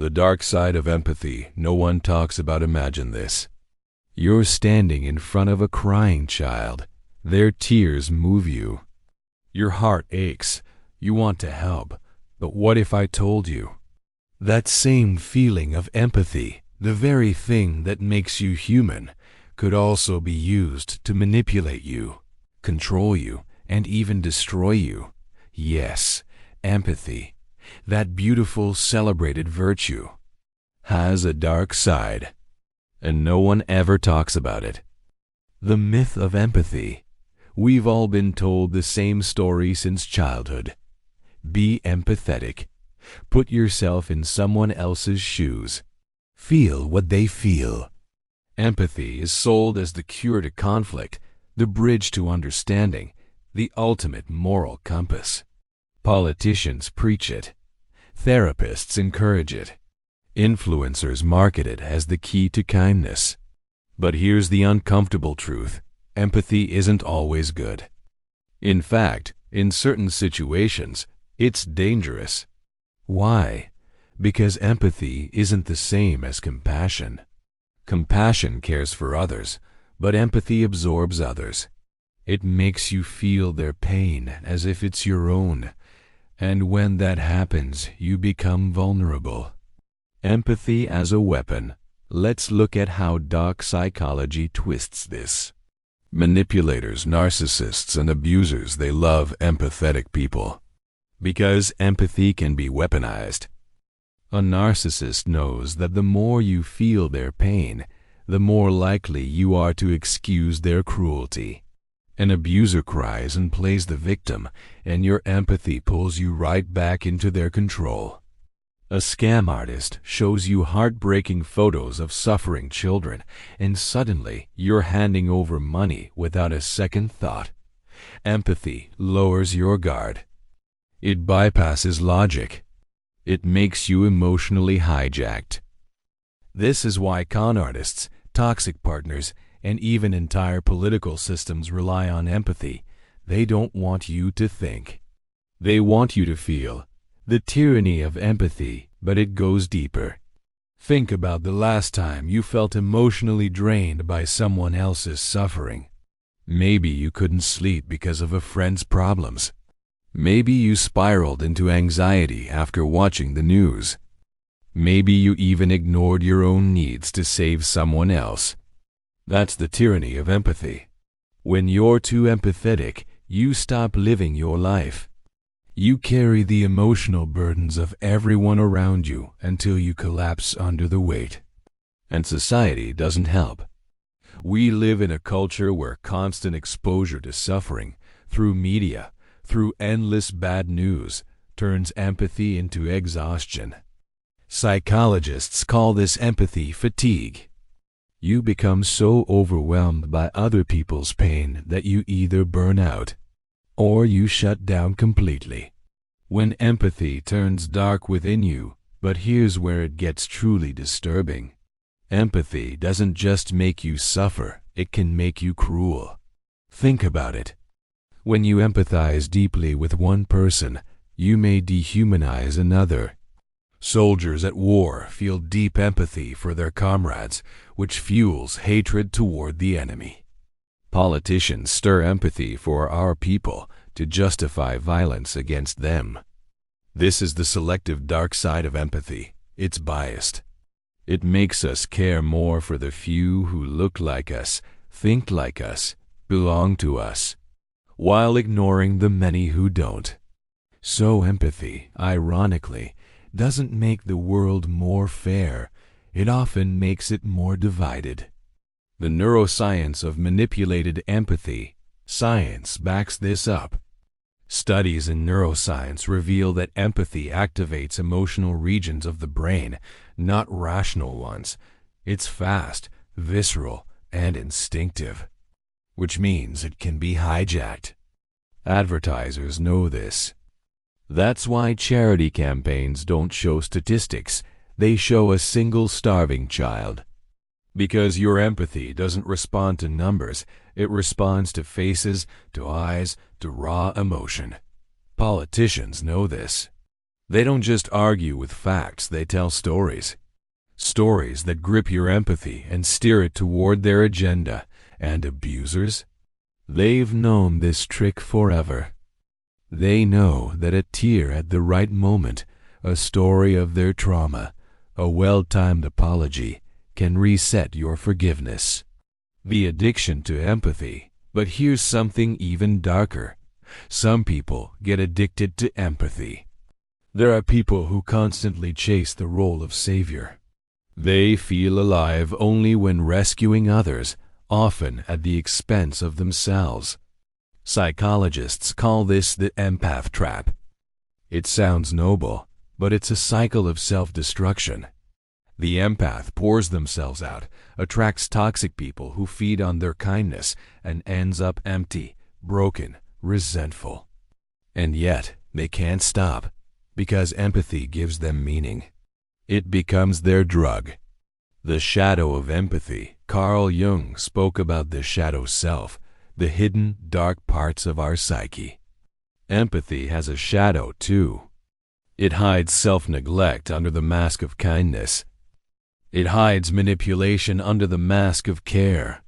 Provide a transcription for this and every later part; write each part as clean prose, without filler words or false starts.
The dark side of empathy. No one talks about. Imagine this. You're standing in front of a crying child. Their tears move you. Your heart aches. You want to help. But what if I told you? That same feeling of empathy, the very thing that makes you human, could also be used to manipulate you, control you, and even destroy you. Yes, empathy, that beautiful, celebrated virtue, has a dark side, and no one ever talks about it. The myth of empathy. We've all been told the same story since childhood. Be empathetic. Put yourself in someone else's shoes. Feel what they feel. Empathy is sold as the cure to conflict, the bridge to understanding, the ultimate moral compass. Politicians preach it. Therapists encourage it. Influencers market it as the key to kindness. But here's the uncomfortable truth. Empathy isn't always good. In fact, in certain situations, it's dangerous. Why? Because empathy isn't the same as compassion. Compassion cares for others, but empathy absorbs others. It makes you feel their pain as if it's your own, and when that happens, you become vulnerable. Empathy as a weapon. Let's look at how dark psychology twists this. Manipulators, narcissists, and abusers, they love empathetic people. Because empathy can be weaponized. A narcissist knows that the more you feel their pain, the more likely you are to excuse their cruelty. An abuser cries and plays the victim, and your empathy pulls you right back into their control. A scam artist shows you heartbreaking photos of suffering children, and suddenly you're handing over money without a second thought. Empathy lowers your guard. It bypasses logic. It makes you emotionally hijacked. This is why con artists, toxic partners, and even entire political systems rely on empathy. They don't want you to think. They want you to feel. The tyranny of empathy, but it goes deeper. Think about the last time you felt emotionally drained by someone else's suffering. Maybe you couldn't sleep because of a friend's problems. Maybe you spiraled into anxiety after watching the news. Maybe you even ignored your own needs to save someone else. That's the tyranny of empathy. When you're too empathetic, you stop living your life. You carry the emotional burdens of everyone around you until you collapse under the weight. And society doesn't help. We live in a culture where constant exposure to suffering, through media, through endless bad news, turns empathy into exhaustion. Psychologists call this empathy fatigue. You become so overwhelmed by other people's pain that you either burn out or you shut down completely. When empathy turns dark within you, but here's where it gets truly disturbing. Empathy doesn't just make you suffer, it can make you cruel. Think about it. When you empathize deeply with one person, you may dehumanize another. Soldiers at war feel deep empathy for their comrades, which fuels hatred toward the enemy. Politicians stir empathy for our people to justify violence against them. This is the selective dark side of empathy. It's biased. It makes us care more for the few who look like us, think like us, belong to us, while ignoring the many who don't. So empathy, ironically, doesn't make the world more fair. It often makes it more divided. The neuroscience of manipulated empathy. Science backs this up. Studies in neuroscience reveal that empathy activates emotional regions of the brain, not rational ones. It's fast, visceral, and instinctive, which means it can be hijacked. Advertisers know this. That's why charity campaigns don't show statistics. They show a single starving child. Because your empathy doesn't respond to numbers, it responds to faces, to eyes, to raw emotion. Politicians know this. They don't just argue with facts, they tell stories. Stories that grip your empathy and steer it toward their agenda. And abusers? They've known this trick forever. They know that a tear at the right moment, a story of their trauma, a well-timed apology, can reset your forgiveness. The addiction to empathy. But here's something even darker. Some people get addicted to empathy. There are people who constantly chase the role of savior. They feel alive only when rescuing others, often at the expense of themselves. Psychologists call this the empath trap. It sounds noble, but it's a cycle of self-destruction. The empath pours themselves out, attracts toxic people who feed on their kindness, and ends up empty, broken, resentful. And yet, they can't stop, because empathy gives them meaning. It becomes their drug. The shadow of empathy. Carl Jung spoke about the shadow self, the hidden, dark parts of our psyche. Empathy has a shadow, too. It hides self-neglect under the mask of kindness. It hides manipulation under the mask of care.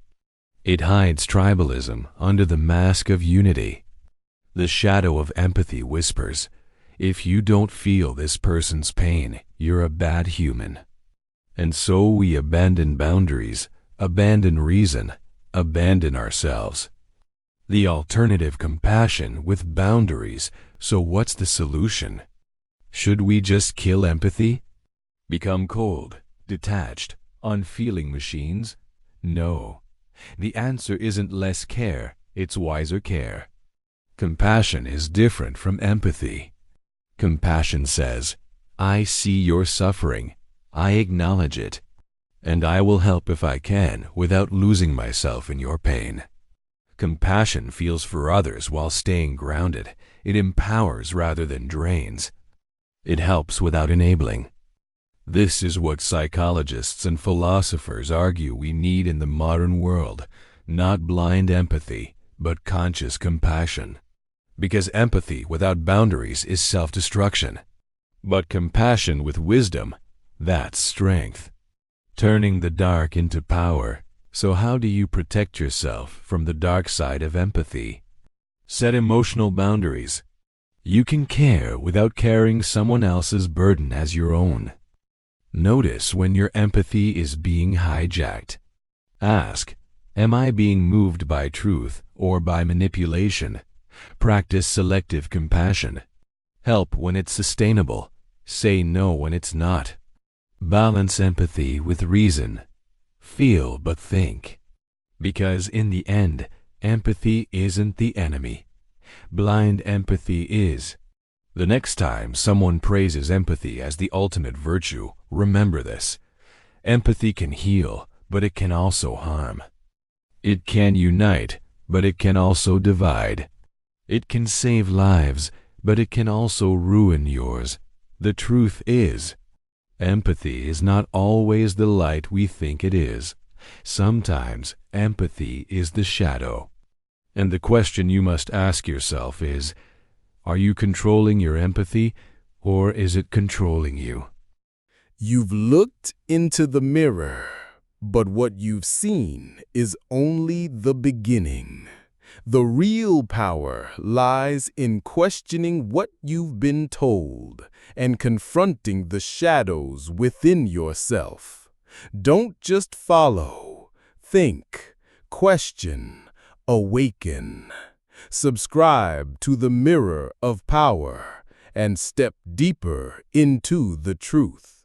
It hides tribalism under the mask of unity. The shadow of empathy whispers, if you don't feel this person's pain, you're a bad human. And so we abandon boundaries, abandon reason, abandon ourselves. The alternative: compassion with boundaries. So what's the solution? Should we just kill empathy? Become cold, detached, unfeeling machines? No. The answer isn't less care, it's wiser care. Compassion is different from empathy. Compassion says, I see your suffering, I acknowledge it, and I will help if I can without losing myself in your pain. Compassion feels for others while staying grounded. It empowers rather than drains. It helps without enabling. This is what psychologists and philosophers argue we need in the modern world, not blind empathy, but conscious compassion. Because empathy without boundaries is self-destruction. But compassion with wisdom, that's strength. Turning the dark into power. So how do you protect yourself from the dark side of empathy? Set emotional boundaries. You can care without carrying someone else's burden as your own. Notice when your empathy is being hijacked. Ask, am I being moved by truth or by manipulation? Practice selective compassion. Help when it's sustainable. Say no when it's not. Balance empathy with reason. Feel but think. Because in the end, empathy isn't the enemy. Blind empathy is. The next time someone praises empathy as the ultimate virtue, remember this. Empathy can heal, but it can also harm. It can unite, but it can also divide. It can save lives, but it can also ruin yours. The truth is, empathy is not always the light we think it is. Sometimes empathy is the shadow. And the question you must ask yourself is, are you controlling your empathy, or is it controlling you? You've looked into the mirror, but what you've seen is only the beginning. The real power lies in questioning what you've been told and confronting the shadows within yourself. Don't just follow. Think, question, awaken. Subscribe to the Mirror of Power and step deeper into the truth.